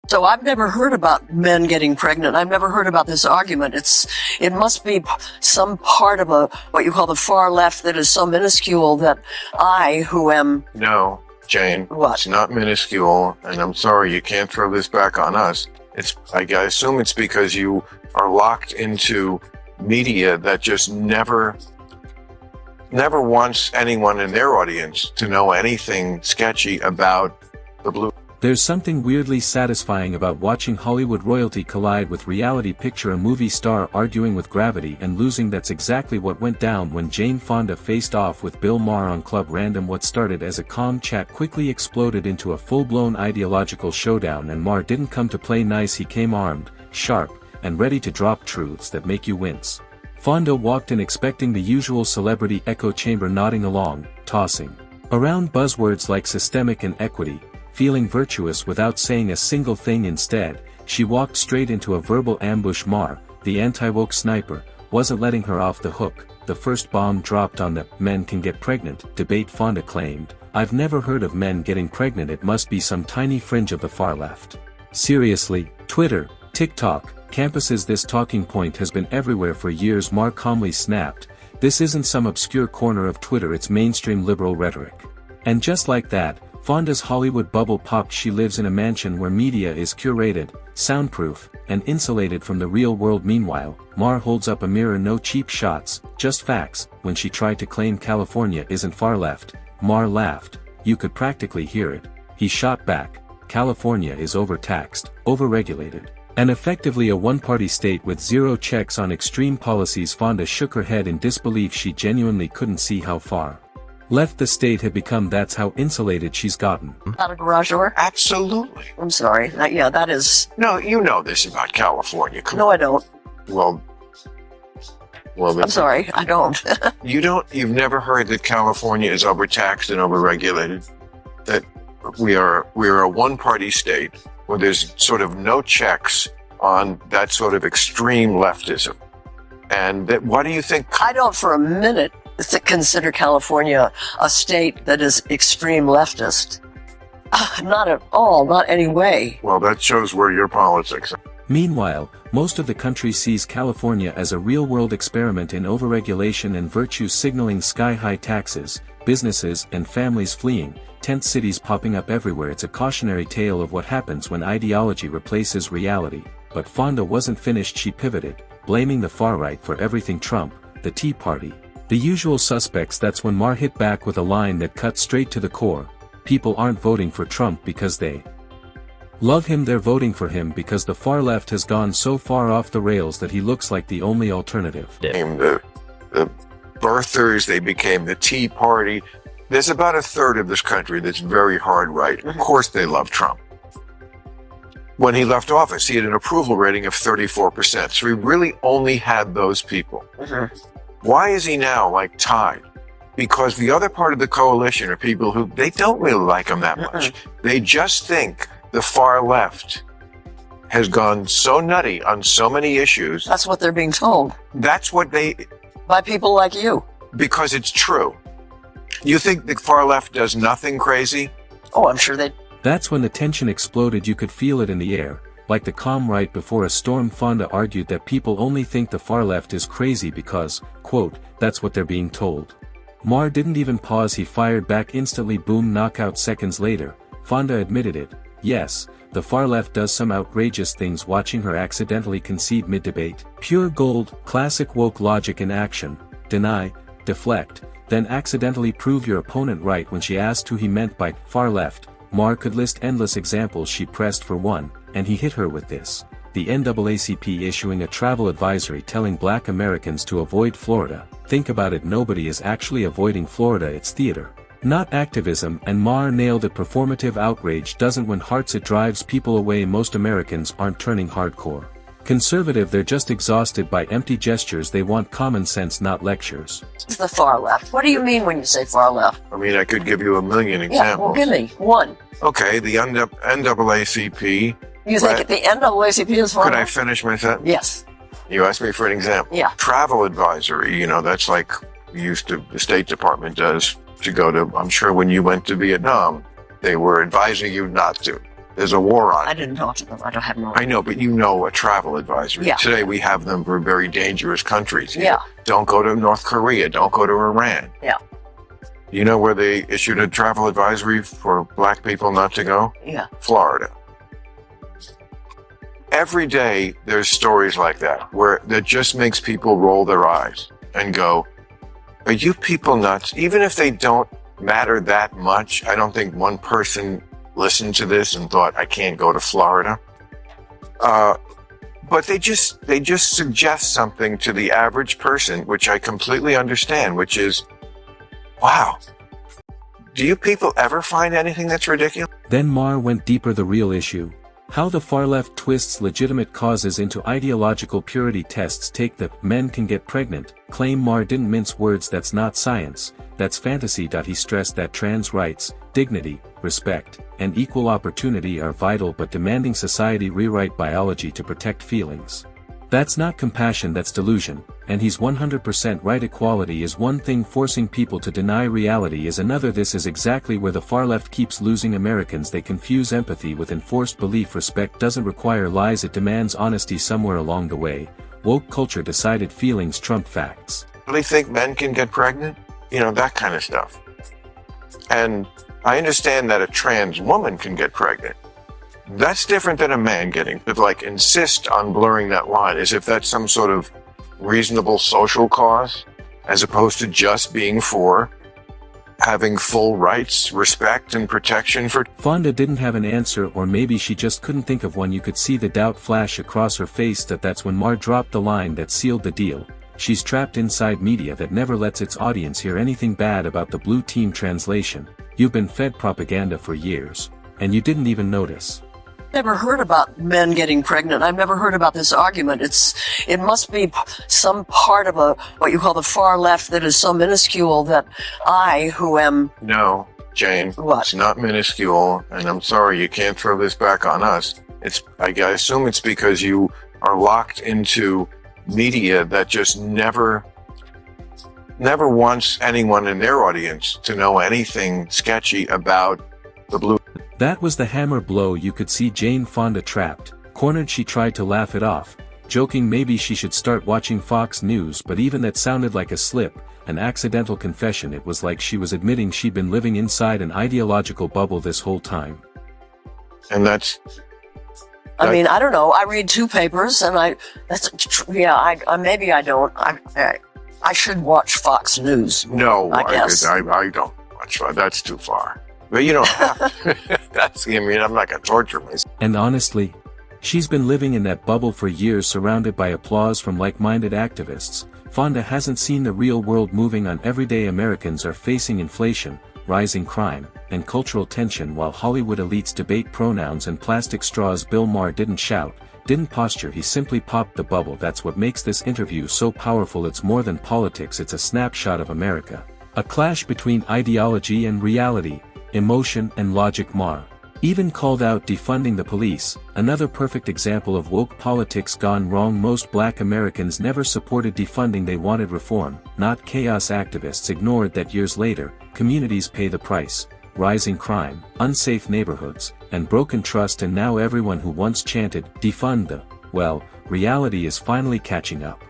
So I've never heard about men getting pregnant. I've never heard about this argument. It must be some part of what you call the far left that is so minuscule that I, who am... No, Jane, What? It's not minuscule, and I'm sorry, you can't throw this back on us. I assume it's because you are locked into media that just never wants anyone in their audience to know anything sketchy about the blue. There's something weirdly satisfying about watching Hollywood royalty collide with reality. Picture a movie star arguing with gravity and losing. That's exactly what went down when Jane Fonda faced off with Bill Maher on Club Random. What started as a calm chat quickly exploded into a full-blown ideological showdown, and Maher didn't come to play nice. He came armed, sharp, and ready to drop truths that make you wince. Fonda walked in expecting the usual celebrity echo chamber, nodding along, tossing around buzzwords like systemic and equity, feeling virtuous without saying a single thing. Instead, she walked straight into a verbal ambush. Maher, the anti-woke sniper, wasn't letting her off the hook. The first bomb dropped on the "men can get pregnant" debate. Fonda claimed, "I've never heard of men getting pregnant. It must be some tiny fringe of the far left." Seriously, Twitter, TikTok, campuses, this talking point has been everywhere for years. Maher calmly snapped, "This isn't some obscure corner of Twitter, it's mainstream liberal rhetoric." And just like that, Fonda's Hollywood bubble popped. She lives in a mansion where media is curated, soundproof, and insulated from the real world. Meanwhile, Maher holds up a mirror. No cheap shots, just facts. When she tried to claim California isn't far left, Maher laughed. You could practically hear it. He shot back, "California is overtaxed, overregulated, and effectively a one-party state with zero checks on extreme policies." Fonda shook her head in disbelief. She genuinely couldn't see how far left the state had become. That's how insulated she's gotten. Not a garage door? Absolutely. I'm sorry. Yeah, that is... No, you know this about California. Come No, I don't. Well, I'm sorry, I don't. You've never heard that California is overtaxed and overregulated? That we are a one-party state where there's sort of no checks on that sort of extreme leftism. And what do you think? I don't for a minute consider California a state that is extreme leftist. Not at all, not any way. Well, that shows where your politics are. Meanwhile, most of the country sees California as a real-world experiment in overregulation and virtue signaling. Sky-high taxes, businesses and families fleeing, tent cities popping up everywhere. It's a cautionary tale of what happens when ideology replaces reality. But Fonda wasn't finished. She pivoted, blaming the far right for everything: Trump, the Tea Party, the usual suspects. That's when Maher hit back with a line that cut straight to the core. People aren't voting for Trump because they love him, they're voting for him because the far left has gone so far off the rails that he looks like the only alternative. The birthers, they became the Tea Party. There's about a third of this country that's very hard right. Of course they love Trump. When he left office, he had an approval rating of 34%. So he really only had those people. Why is he now tied? Because the other part of the coalition are people who, they don't really like him that much. They just think the far left has gone so nutty on so many issues. That's what they're being told. That's what by people like you. Because it's true. You think the far left does nothing crazy? Oh, I'm sure they... That's when the tension exploded. You could feel it in the air, like the calm right before a storm. Fonda argued that people only think the far left is crazy because, quote, that's what they're being told. Maher didn't even pause. He fired back instantly. Boom, knockout. Seconds later, Fonda admitted it. Yes, the far left does some outrageous things. Watching her accidentally concede mid-debate. Pure gold, classic woke logic in action. Deny, deflect, then accidentally prove your opponent right. When she asked who he meant by far left, Maher could list endless examples. She pressed for one, and he hit her with this. The NAACP issuing a travel advisory telling Black Americans to avoid Florida. Think about it, nobody is actually avoiding Florida, it's theater, not activism. And Maher nailed it. Performative outrage doesn't win hearts, it drives people away. Most Americans aren't turning hardcore conservative, they're just exhausted by empty gestures. They want common sense, not lectures. It's the far left. What do you mean when you say far left? I mean, I could give you a million examples. Yeah, well, give me one. Okay, the NAACP. You think the NAACP is far left? Could I left? finish my sentence? Yes. You asked me for an example. Yeah. Travel advisory, that's like the State Department does to go to, I'm sure when you went to Vietnam, they were advising you not to. There's a war on. I didn't talk to them. I don't have no. I know, but you know a travel advisory. Yeah. Today we have them for very dangerous countries. Yeah. Don't go to North Korea. Don't go to Iran. Yeah. You know where they issued a travel advisory for black people not to go? Yeah. Florida. Every day there's stories like that that just makes people roll their eyes and go, are you people nuts? Even if they don't matter that much, I don't think one person listened to this and thought, I can't go to Florida. But they just suggest something to the average person, which I completely understand, which is, wow, do you people ever find anything that's ridiculous? Then Maher went deeper. The real issue. How the far left twists legitimate causes into ideological purity tests. Take the "men can get pregnant" claim. Maher didn't mince words. That's not science, that's fantasy. He stressed that trans rights, dignity, respect, and equal opportunity are vital, but demanding society rewrite biology to protect feelings. That's not compassion, that's delusion, and he's 100% right. Equality is one thing, forcing people to deny reality is another. This is exactly where the far left keeps losing Americans. They confuse empathy with enforced belief. Respect doesn't require lies, it demands honesty. Somewhere along the way, woke culture decided feelings trump facts. Really think men can get pregnant? You know, that kind of stuff. And I understand that a trans woman can get pregnant. That's different than a man getting. To insist on blurring that line as if that's some sort of reasonable social cause, as opposed to just being for having full rights, respect, and protection for. Fonda didn't have an answer, or maybe she just couldn't think of one. You could see the doubt flash across her face. That's when Maher dropped the line that sealed the deal. She's trapped inside media that never lets its audience hear anything bad about the blue team translation. You've been fed propaganda for years, and you didn't even notice. Never heard about men getting pregnant. I've never heard about this argument. It must be some part of what you call the far left that is so minuscule that I, who am. No, Jane. What? It's not minuscule, and I'm sorry, you can't throw this back on us. I assume it's because you are locked into media that just never wants anyone in their audience to know anything sketchy about the blue. That was the hammer blow. You could see Jane Fonda trapped, cornered. She tried to laugh it off, joking maybe she should start watching Fox News, but even that sounded like a slip, an accidental confession. It was like she was admitting she'd been living inside an ideological bubble this whole time. And that's. I mean, I don't know. I read two papers, and maybe I don't. I should watch Fox News. No, I guess. I don't watch. That's too far. But you don't have to. I'm not going to torture myself. And honestly, she's been living in that bubble for years, surrounded by applause from like-minded activists. Fonda hasn't seen the real world moving on. Everyday Americans are facing inflation, rising crime, and cultural tension while Hollywood elites debate pronouns and plastic straws. Bill Maher didn't shout, didn't posture, he simply popped the bubble. That's what makes this interview so powerful. It's more than politics, it's a snapshot of America. A clash between ideology and reality, emotion and logic. Maher even called out defunding the police, another perfect example of woke politics gone wrong. Most black Americans never supported defunding, they wanted reform, not chaos. Activists ignored that. Years later, communities pay the price: rising crime, unsafe neighborhoods, and broken trust. And now everyone who once chanted, defund the, reality is finally catching up.